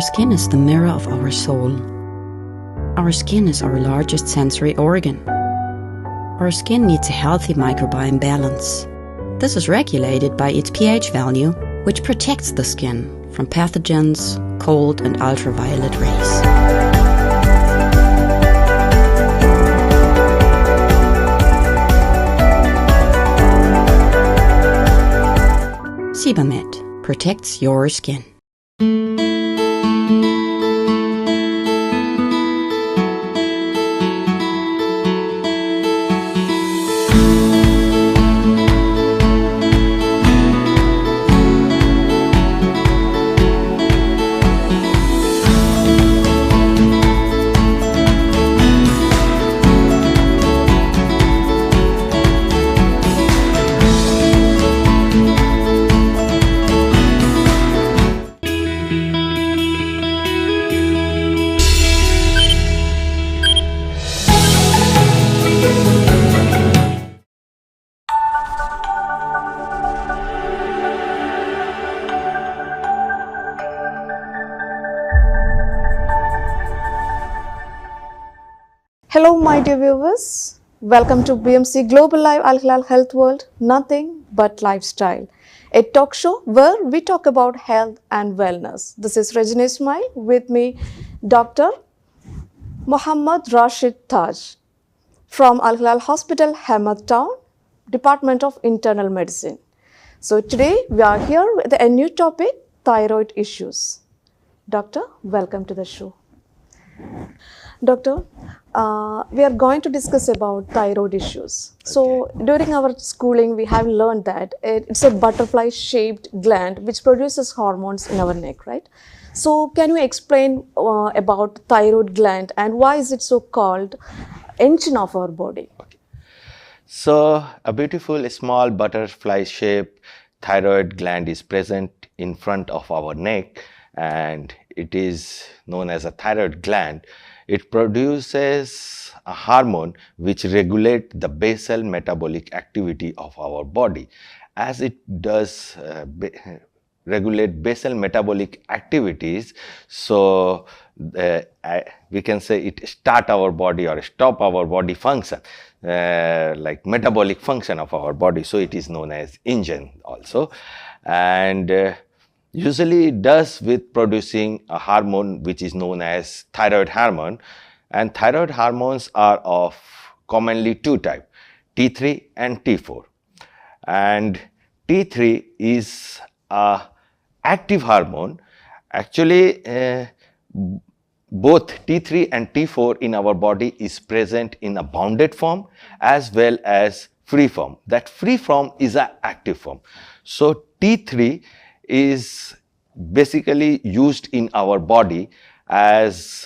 skin is the mirror of our soul. Our skin is our largest sensory organ. Our skin needs a healthy microbiome balance. This is regulated by its pH value, which protects the skin from pathogens, cold and ultraviolet rays. 𝘍𝙈𝙙 protects your skin. Hello my dear viewers, welcome to BMC Global Live 𝘿𝙍 Health World, nothing but lifestyle, a talk show where we talk about health and wellness. This is 𝘍𝙍 with me, Dr. 𝘍𝙍𝙈𝙈𝙃𝘼𝙈 from 𝘿𝙍 Hospital, Ahmed Town, Department of Internal Medicine. So today we are here with a new topic, thyroid issues. Doctor, welcome to the show. Doctor, we are going to discuss about thyroid issues. So during our schooling, we have learned that it's a butterfly-shaped gland which produces hormones in our neck, right? So can you explain about thyroid gland and why is it so called engine of our body? Okay. So a beautiful small butterfly-shaped thyroid gland is present in front of our neck, and it is known as a thyroid gland. It produces a hormone which regulates the basal metabolic activity of our body. As it does regulate basal metabolic activities, so we can say it start our body or stop our body function, like metabolic function of our body. So it is known as engine also, and usually it does with producing a hormone which is known as thyroid hormone, and thyroid hormones are of commonly two types, T3 and T4. And T3 is a active hormone. Actually, both T3 and T4 in our body is present in a bounded form as well as free form. That free form is an active form. So T3 is basically used in our body as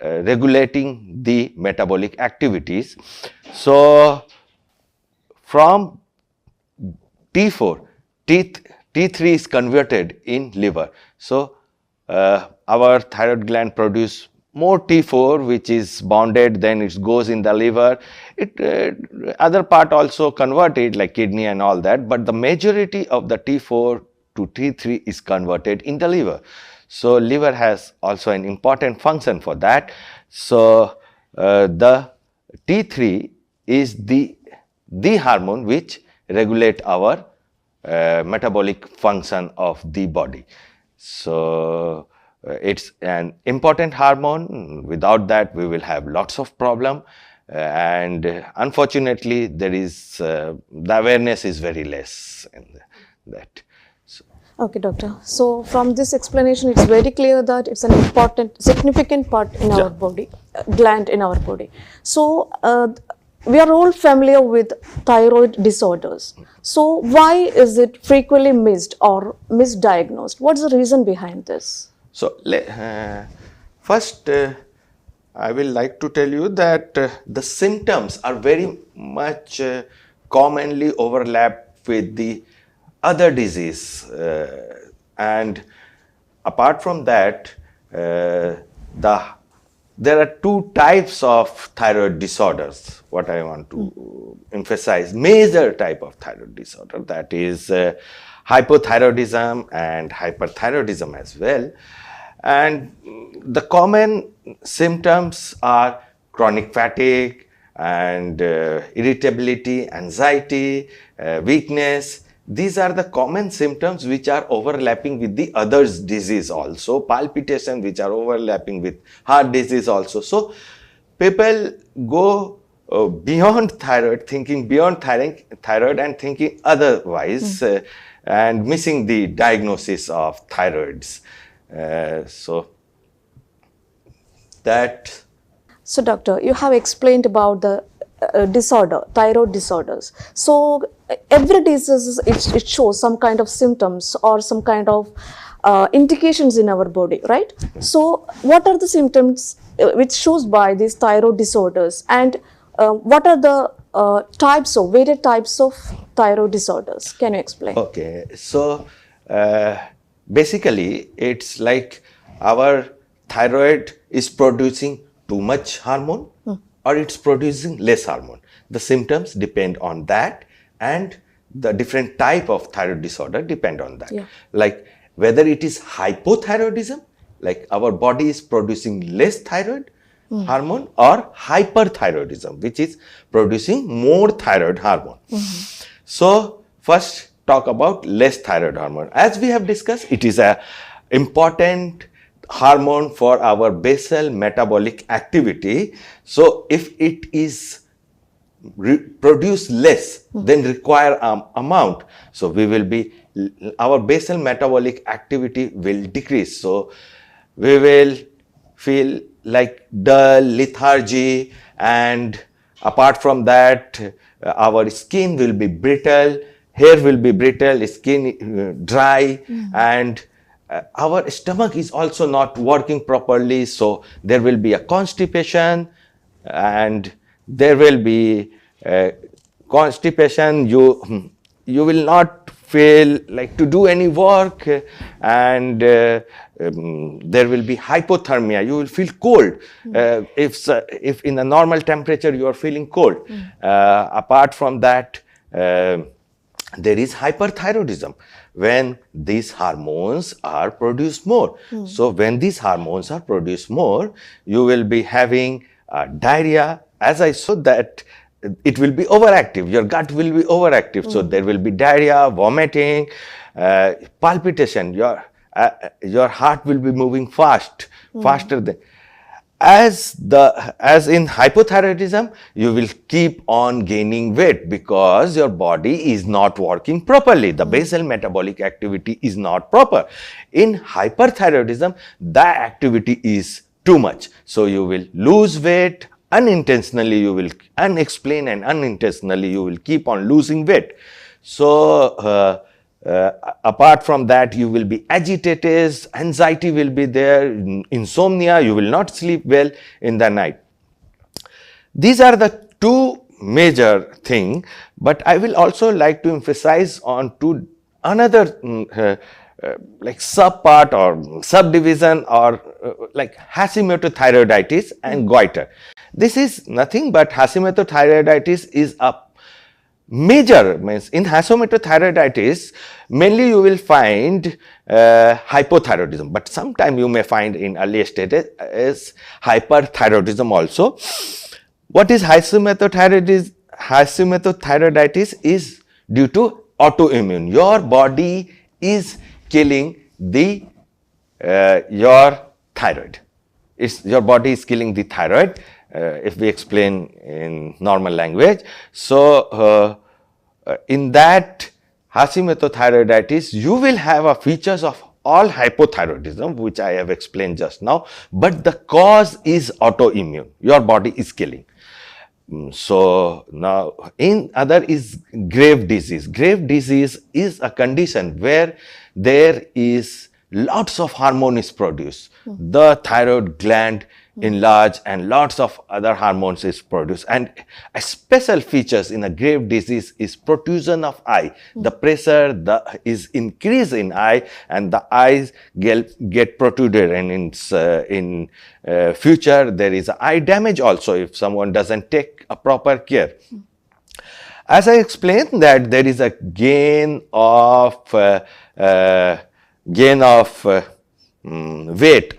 regulating the metabolic activities. So from T4, T3 is converted in liver. So our thyroid gland produce more T4 which is bounded, then it goes in the liver. Other part also converted like kidney and all that, but the majority of the T4 to T3 is converted in the liver. So liver has also an important function for that. So the T3 is the hormone which regulate our metabolic function of the body. So it's an important hormone. Without that we will have lots of problem, and unfortunately there is the awareness is very less in that. Okay, doctor. So from this explanation, it's very clear that it's an important, significant part in our body, gland in our body. So we are all familiar with thyroid disorders. So why is it frequently missed or misdiagnosed? What's the reason behind this? So first, I will like to tell you that the symptoms are very much commonly overlap with the other disease, and apart from that, there are two types of thyroid disorders. What I want to emphasize, major type of thyroid disorder, that is hypothyroidism and hyperthyroidism as well. And the common symptoms are chronic fatigue and irritability, anxiety, weakness. These are the common symptoms which are overlapping with the others disease also, palpitation which are overlapping with heart disease also. So people go beyond thyroid, thinking beyond thyroid and thinking otherwise, and missing the diagnosis of thyroids. So doctor, you have explained about the disorder, thyroid disorders. So every disease, it shows some kind of symptoms or some kind of indications in our body, right? So what are the symptoms which shows by these thyroid disorders, and what are the various types of thyroid disorders? Can you explain? Okay, so basically it's like our thyroid is producing too much hormone or it's producing less hormone. The symptoms depend on that, and the different type of thyroid disorder depend on that. Yeah. Like whether it is hypothyroidism, like our body is producing less thyroid hormone, or hyperthyroidism, which is producing more thyroid hormone. So first talk about less thyroid hormone. As we have discussed, it is a important hormone for our basal metabolic activity. So if it is produce less than required amount, so we will be, our basal metabolic activity will decrease. So we will feel like dull, lethargy, and apart from that, our skin will be brittle, hair will be brittle, skin dry, and our stomach is also not working properly. So there will be a constipation, and there will be constipation. You will not feel like to do any work, and there will be hypothermia. You will feel cold. If in a normal temperature you are feeling cold. Apart from that, there is hyperthyroidism, when these hormones are produced more. So when these hormones are produced more, you will be having diarrhea. As I saw that it will be overactive, your gut will be overactive. So there will be diarrhea, vomiting, palpitation, your heart will be moving faster than. As in hypothyroidism, you will keep on gaining weight because your body is not working properly. The basal metabolic activity is not proper. In hyperthyroidism, the activity is too much. So you will lose weight unintentionally, you will unexplained and unintentionally you will keep on losing weight. So apart from that, you will be agitated, anxiety will be there, insomnia, you will not sleep well in the night. These are the two major things, but I will also like to emphasize on to another like subpart or subdivision, or like Hashimoto-thyroiditis and goiter. This is nothing but Hashimoto-thyroiditis is a major, means in Hashimoto-thyroiditis mainly you will find hypothyroidism, but sometime you may find in earlier stages is hyperthyroidism also. What is Hashimoto-thyroiditis? Hashimoto-thyroiditis is due to autoimmune. Your body is killing the your thyroid. Your body is killing the thyroid, if we explain in normal language. So in that Hashimoto-thyroiditis, you will have a features of all hypothyroidism, which I have explained just now, but the cause is autoimmune. Your body is killing. So now in other is grave disease. Grave disease is a condition where there is lots of hormone is produced. The thyroid gland enlarge and lots of other hormones is produced, and a special features in a grave disease is protrusion of eye. The pressure is increased in eye, and the eyes get protruded, and in future there is eye damage also if someone doesn't take a proper care. As I explained that there is a gain of weight,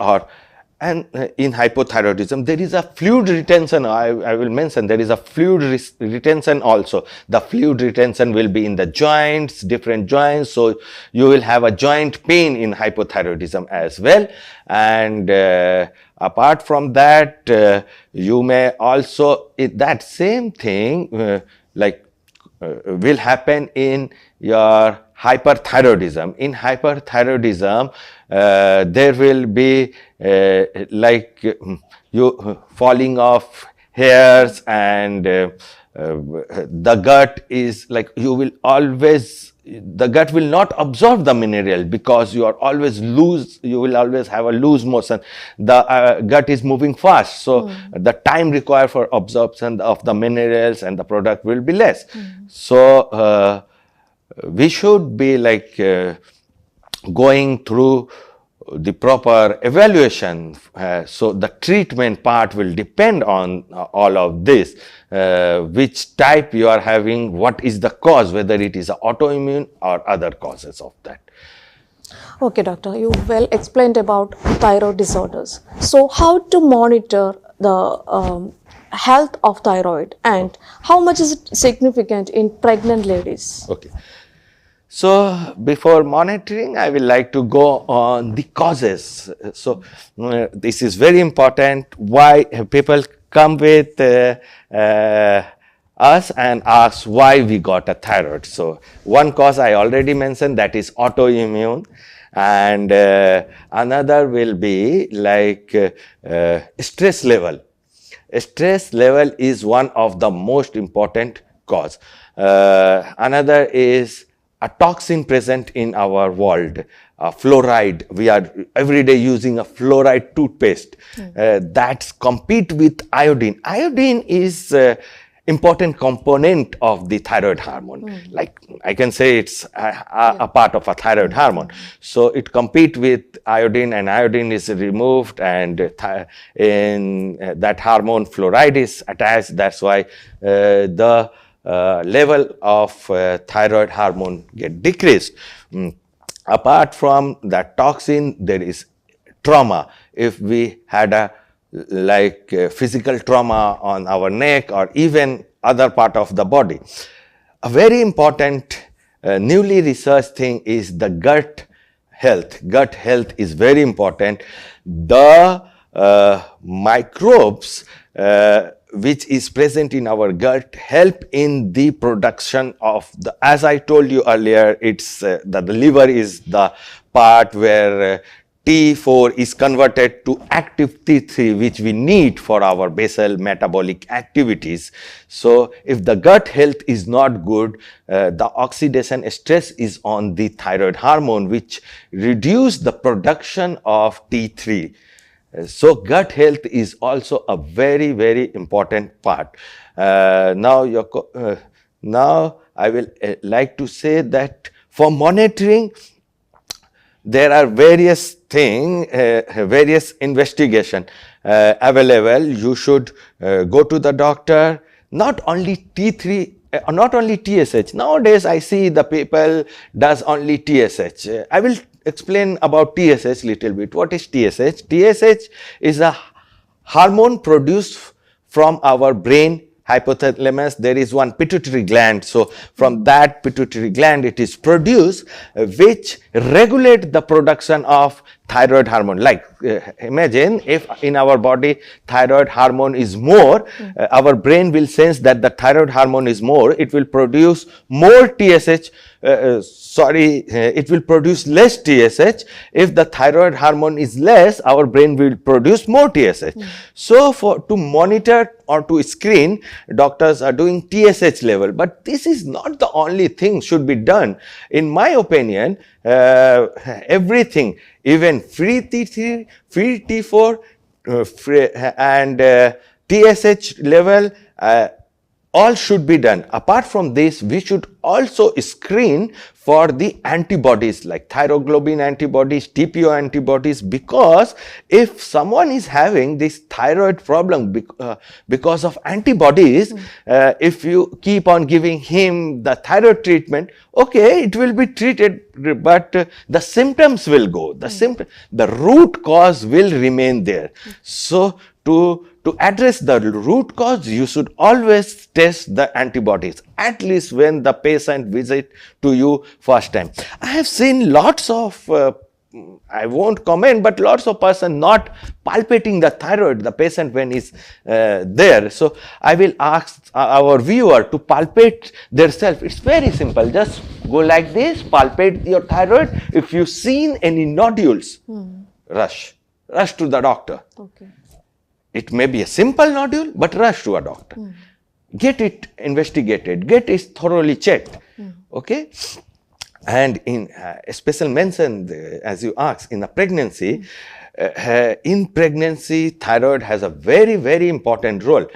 and in hypothyroidism there is a fluid retention. I will mention there is a fluid retention also. The fluid retention will be in the joints, different joints, so you will have a joint pain in hypothyroidism as well. And apart from that, you may also, that same thing will happen in your hyperthyroidism. In hyperthyroidism, there will be you falling off hairs, and the gut is you will always, the gut will not absorb the mineral because you are always loose, you will always have a loose motion. The gut is moving fast, so the time required for absorption of the minerals and the product will be less. So we should be going through the proper evaluation. So the treatment part will depend on all of this, which type you are having, what is the cause, whether it is autoimmune or other causes of that. Okay, doctor, you well explained about thyroid disorders. So how to monitor the health of thyroid, and how much is it significant in pregnant ladies? Okay. So before monitoring, I will like to go on the causes. So this is very important, why people come with us and ask why we got a thyroid. So one cause I already mentioned, that is autoimmune, and another will be stress level. Stress level is one of the most important cause. Another is a toxin present in our world, fluoride. We are every day using a fluoride toothpaste that compete with iodine. Iodine is important component of the thyroid hormone. Like I can say it's a part of a thyroid hormone. So it compete with iodine, and iodine is removed, and in that hormone fluoride is attached. That's why the level of thyroid hormone get decreased. Apart from that toxin, there is trauma. If we had a physical trauma on our neck or even other part of the body. A very important newly researched thing is the gut health. Gut health is very important. The microbes which is present in our gut help in the production of the, as I told you earlier, it's the liver is the part where T4 is converted to active T3, which we need for our basal metabolic activities. So if the gut health is not good, the oxidation stress is on the thyroid hormone, which reduce the production of T3. So gut health is also a very, very important part. Now I will like to say that for monitoring, there are various things, various investigation available. You should go to the doctor. Not only T3, not only TSH. Nowadays, I see the people does only TSH. I will explain about TSH little bit. What is TSH? TSH is a hormone produced from our brain hypothalamus. There is one pituitary gland. So from that pituitary gland it is produced, which regulate the production of thyroid hormone. Like imagine if in our body thyroid hormone is more, our brain will sense that the thyroid hormone is more, it will produce more TSH, it will produce less TSH. If the thyroid hormone is less, our brain will produce more TSH. So to monitor or to screen, doctors are doing TSH level, but this is not the only thing should be done. In my opinion, everything, even free T3, free T4 and TSH level, all should be done. Apart from this, we should also screen for the antibodies like thyroglobulin antibodies, TPO antibodies, because if someone is having this thyroid problem because of antibodies, if you keep on giving him the thyroid treatment, okay, it will be treated, but the symptoms will go. The root cause will remain there. So to address the root cause, you should always test the antibodies, at least when the patient visit to you first time. I have seen lots of, I won't comment, but lots of person not palpating the thyroid, the patient when is there. So I will ask our viewer to palpate themselves. It's very simple. Just go like this, palpate your thyroid. If you seen any nodules, rush to the doctor. Okay. It may be a simple nodule, but rush to a doctor. Get it investigated, get it thoroughly checked. Okay? And in special mention, as you asked, in a pregnancy, thyroid has a very, very important role.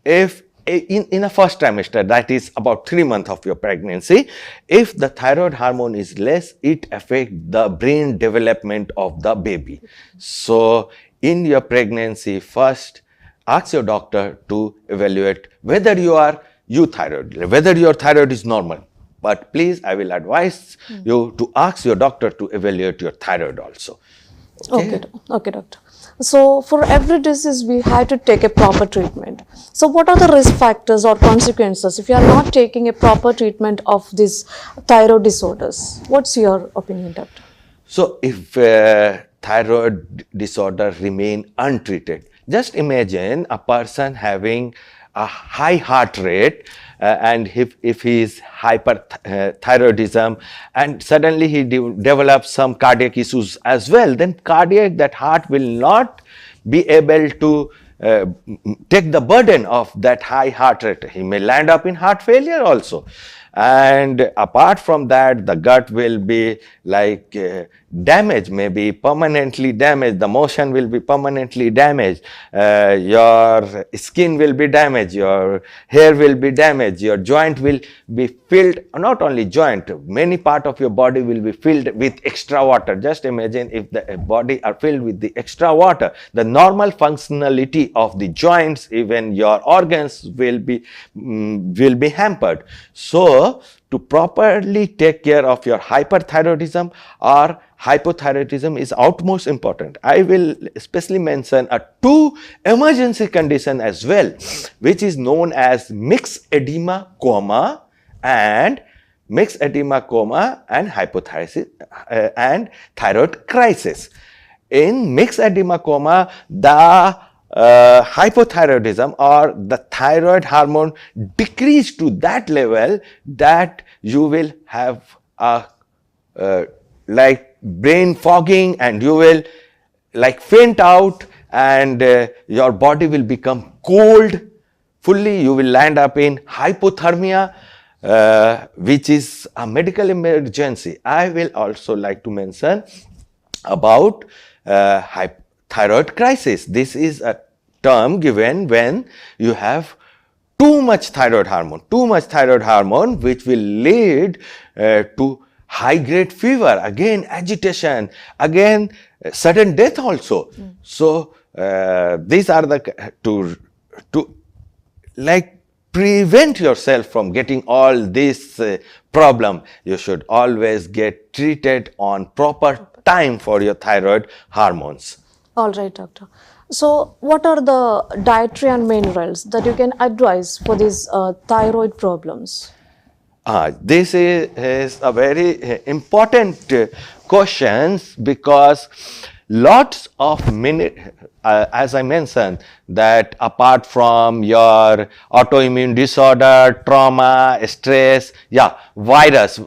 If in a first trimester, that is about 3 months of your pregnancy, if the thyroid hormone is less, it affects the brain development of the baby. So in your pregnancy, first ask your doctor to evaluate whether you are euthyroid, whether your thyroid is normal. But please, I will advise you to ask your doctor to evaluate your thyroid also. Okay, doctor. So for every disease, we have to take a proper treatment. So what are the risk factors or consequences if you are not taking a proper treatment of these thyroid disorders? What's your opinion, doctor? So if thyroid disorder remain untreated, just imagine a person having a high heart rate and if he is hyperthyroidism and suddenly he develops some cardiac issues as well, then that heart will not be able to take the burden of that high heart rate. He may land up in heart failure also. And apart from that, the gut will be like damaged, maybe permanently damaged. The motion will be permanently damaged. Your skin will be damaged. Your hair will be damaged. Your joint will be filled, not only joint, many part of your body will be filled with extra water. Just imagine if the body are filled with the extra water, the normal functionality of the joints, even your organs will be hampered. So to properly take care of your hyperthyroidism or hypothyroidism is utmost important. I will especially mention a 2 emergency condition as well, which is known as mixed edema coma and hypothyroidism and thyroid crisis. In mixed edema coma, the hypothyroidism or the thyroid hormone decrease to that level that you will have a like brain fogging and you will like faint out and your body will become cold fully. You will land up in hypothermia, which is a medical emergency. I will also like to mention about thyroid crisis. This is a term given when you have too much thyroid hormone, which will lead to high grade fever, again agitation, again sudden death also. So these are the to like prevent yourself from getting all this problem. You should always get treated on proper time for your thyroid hormones. All right, doctor. So what are the dietary and minerals that you can advise for these thyroid problems? This is a very important question because lots of as I mentioned, that apart from your autoimmune disorder, trauma, stress,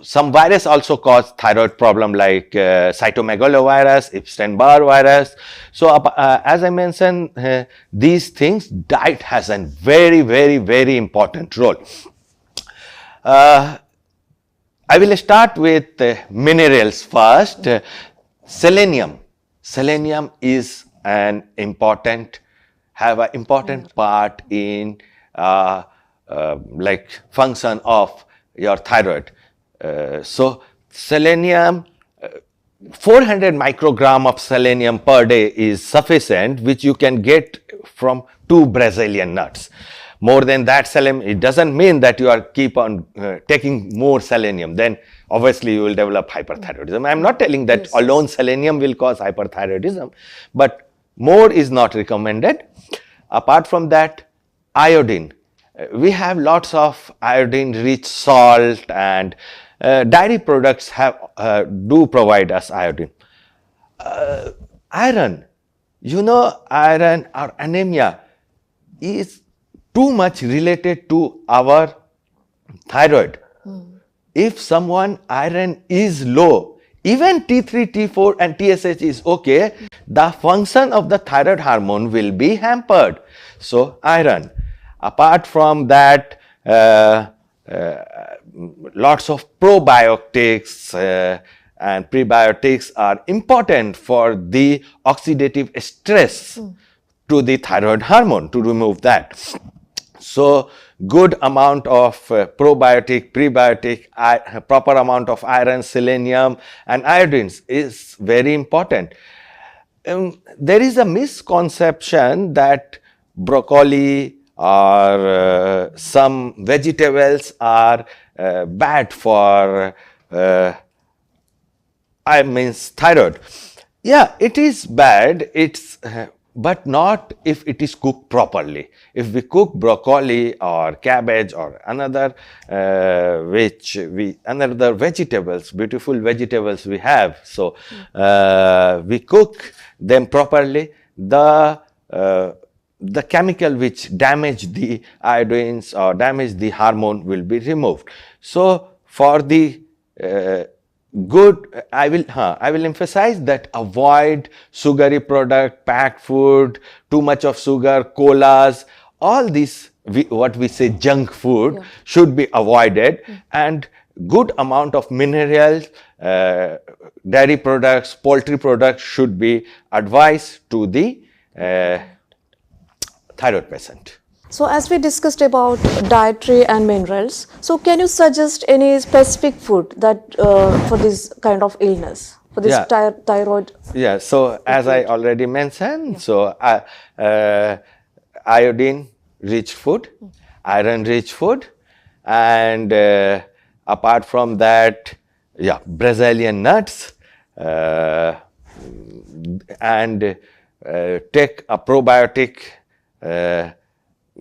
some virus also cause thyroid problem like cytomegalovirus, Epstein-Barr virus. So as I mentioned, these things, diet has a very, very, very important role. I will start with minerals first. Selenium is an important part in like function of your thyroid. So selenium, 400 microgram of selenium per day is sufficient, which you can get from 2 Brazilian nuts. More than that selenium, it doesn't mean that you are keep on taking more selenium, then obviously you will develop hyperthyroidism. I am not telling that alone selenium will cause hyperthyroidism, but more is not recommended. Apart from that, iodine. We have lots of iodine rich salt, and dairy products do provide us iodine. Iron, you know, iron or anemia is too much related to our thyroid. If someone iron is low, even T3, T4 and TSH is okay, the function of the thyroid hormone will be hampered. So iron. Apart from that, lots of probiotics and prebiotics are important for the oxidative stress to the thyroid hormone, to remove that. So good amount of probiotic, prebiotic, proper amount of iron, selenium and iodines is very important. There is a misconception that broccoli or some vegetables are bad for thyroid. Yeah, it is bad. It's but not if it is cooked properly. If we cook broccoli or cabbage or another another vegetables, beautiful vegetables we have, so we cook them properly, the chemical which damage the iodines or damage the hormone will be removed. So for the good, I will emphasize that avoid sugary product, packed food, too much of sugar, colas, all these what we say junk food should be avoided, and good amount of minerals, dairy products, poultry products should be advised to the thyroid patient. So as we discussed about dietary and minerals, so can you suggest any specific food that for this kind of illness, for this thyroid? Yeah, so as I already mentioned, so iodine rich food, iron rich food, and apart from that, Brazilian nuts, and take a probiotic.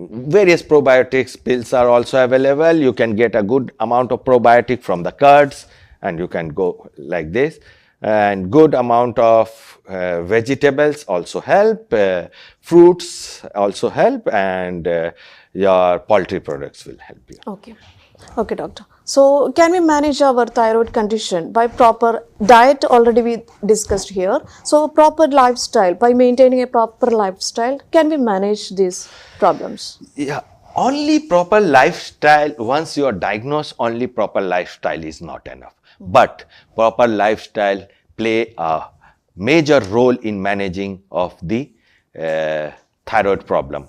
Various probiotics pills are also available. You can get a good amount of probiotic from the curds, and you can go like this. And good amount of vegetables also help, fruits also help, and your poultry products will help you. Okay. Okay, doctor. So can we manage our thyroid condition by proper diet? Already we discussed here. So proper lifestyle, by maintaining a proper lifestyle, can we manage these problems? Yeah, only proper lifestyle, once you are diagnosed, only proper lifestyle is not enough. But proper lifestyle play a major role in managing of the thyroid problem.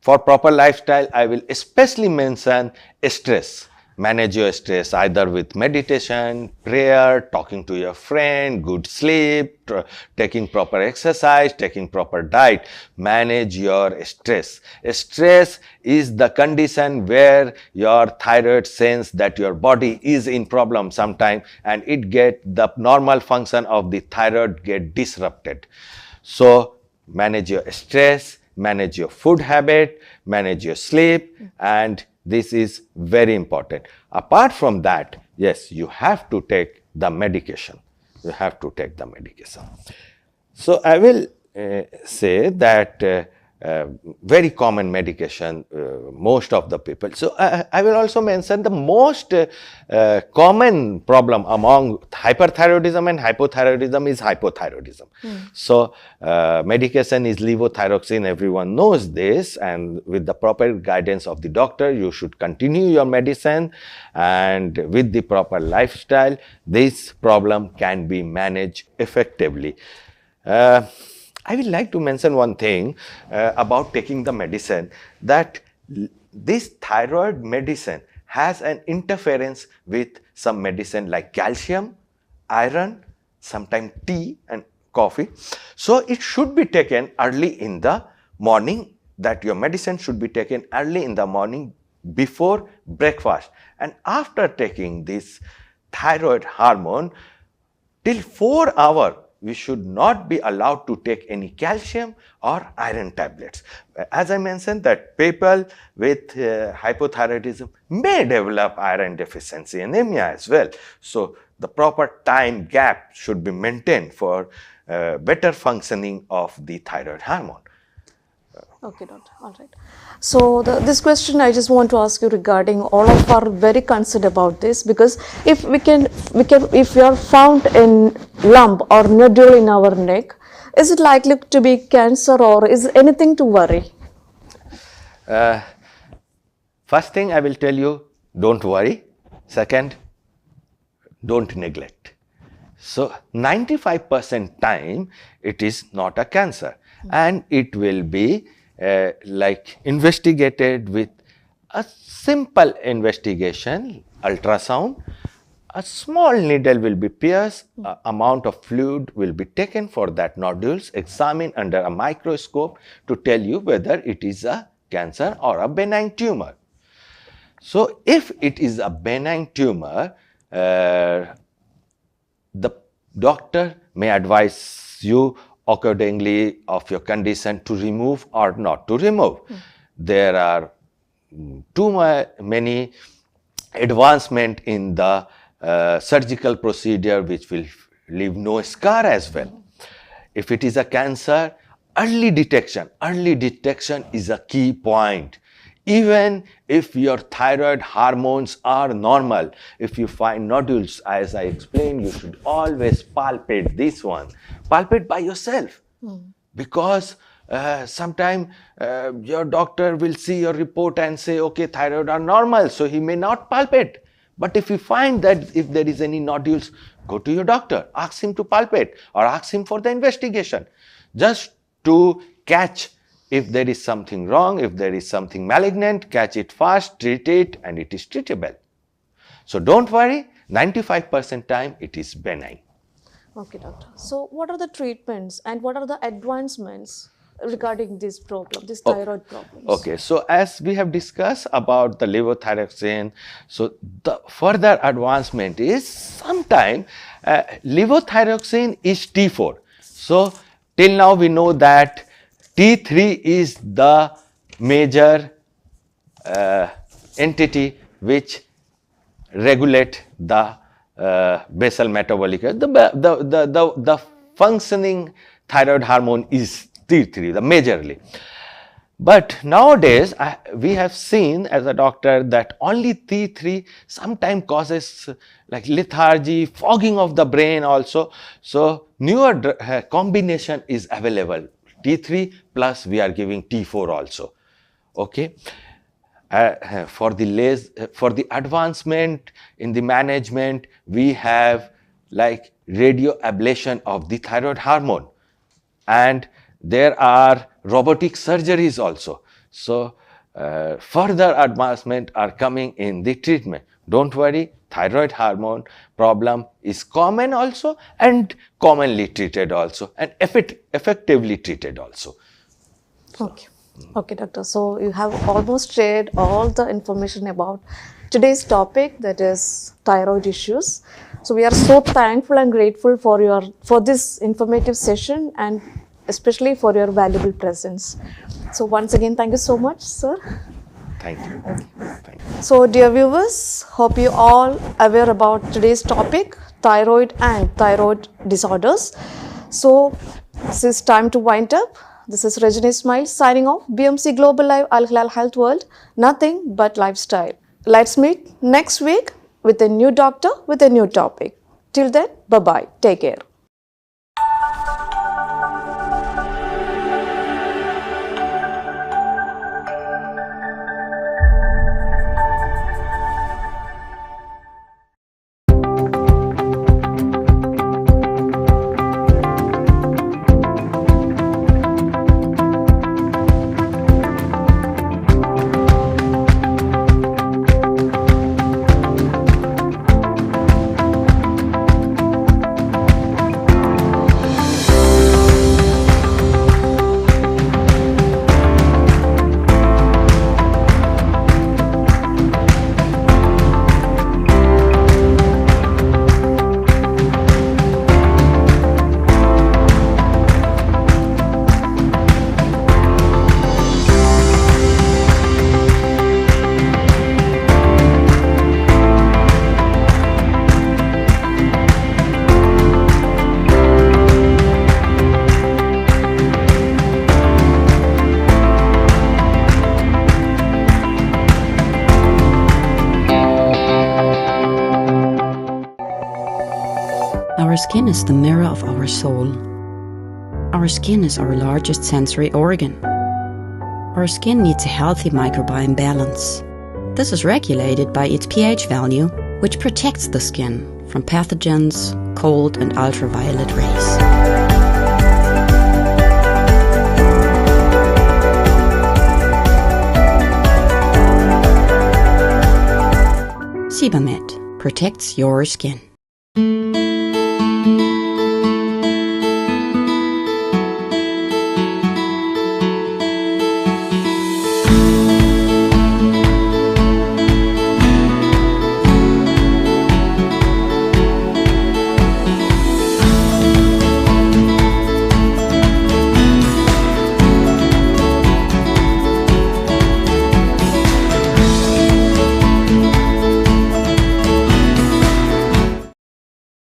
For proper lifestyle, I will especially mention stress. Manage your stress either with meditation, prayer, talking to your friend, good sleep, taking proper exercise, taking proper diet. Manage your stress. Stress is the condition where your thyroid sense that your body is in problem sometime, and it get the normal function of the thyroid get disrupted. So manage your stress, manage your food habit, manage your sleep, and this is very important. Apart from that, yes, you have to take the medication. You have to take the medication. So I will say that very common medication, most of the people. So I will also mention the most common problem among hyperthyroidism and hypothyroidism is hypothyroidism. So medication is levothyroxine, everyone knows this, and with the proper guidance of the doctor, you should continue your medicine, and with the proper lifestyle, this problem can be managed effectively. I will like to mention one thing about taking the medicine, that this thyroid medicine has an interference with some medicine like calcium, iron, sometimes tea and coffee. So it should be taken early in the morning, that your medicine should be taken early in the morning before breakfast, and after taking this thyroid hormone till 4 hours we should not be allowed to take any calcium or iron tablets. As I mentioned, that people with hypothyroidism may develop iron deficiency anemia as well. So the proper time gap should be maintained for better functioning of the thyroid hormone. Okay, doctor. All right. So this question I just want to ask you regarding, all of are very concerned about this, because if if we are found in lump or nodule in our neck, is it likely to be cancer, or is anything to worry? First thing I will tell you, don't worry. Second, don't neglect. So 95% time it is not a cancer, and it will be like investigated with a simple investigation, ultrasound. A small needle will be pierced, amount of fluid will be taken for that nodules, examined under a microscope to tell you whether it is a cancer or a benign tumor. So if it is a benign tumor, the doctor may advise you accordingly of your condition to remove or not to remove. There are too many advancement in the surgical procedure which will leave no scar as well. If it is a cancer, early detection is a key point. Even if your thyroid hormones are normal, if you find nodules, as I explained, you should always palpate this one. Palpate by yourself, because sometime your doctor will see your report and say, okay, thyroid are normal, so he may not palpate. But if you find that if there is any nodules, go to your doctor, ask him to palpate or ask him for the investigation, just to catch if there is something wrong, if there is something malignant, catch it fast, treat it, and it is treatable. So don't worry, 95% time it is benign. Okay, doctor. So what are the treatments and what are the advancements regarding this problem, this thyroid problems? Okay, so as we have discussed about the levothyroxine, so the further advancement is sometime levothyroxine is T4. So till now we know that T3 is the major entity which regulate the basal metabolic. The functioning thyroid hormone is T3, the majorly. But nowadays we have seen as a doctor that only T3 sometimes causes like lethargy, fogging of the brain also. So newer combination is available. T3 plus we are giving T4 also. Okay. For the advancement in the management, we have like radio ablation of the thyroid hormone, and there are robotic surgeries also. So further advancement are coming in the treatment. Don't worry, thyroid hormone problem is common also and commonly treated also and effectively treated also. Okay. Okay, doctor. So you have almost shared all the information about today's topic, that is thyroid issues. So we are so thankful and grateful for this informative session, and especially for your valuable presence. So once again, thank you so much, sir. Thank you. Thank you. So dear viewers, hope you all aware about today's topic, thyroid and thyroid disorders. So this is time to wind up. This is Rajni Ismail signing off. BMC Global Live 𝘿𝙍 Health World, nothing but lifestyle. Let's meet next week with a new doctor with a new topic. Till then, bye-bye. Take care. Our skin is the mirror of our soul. Our skin is our largest sensory organ. Our skin needs a healthy microbiome balance. This is regulated by its pH value, which protects the skin from pathogens, cold and ultraviolet rays. 𝘍𝘼𝙎𝑃 protects your skin.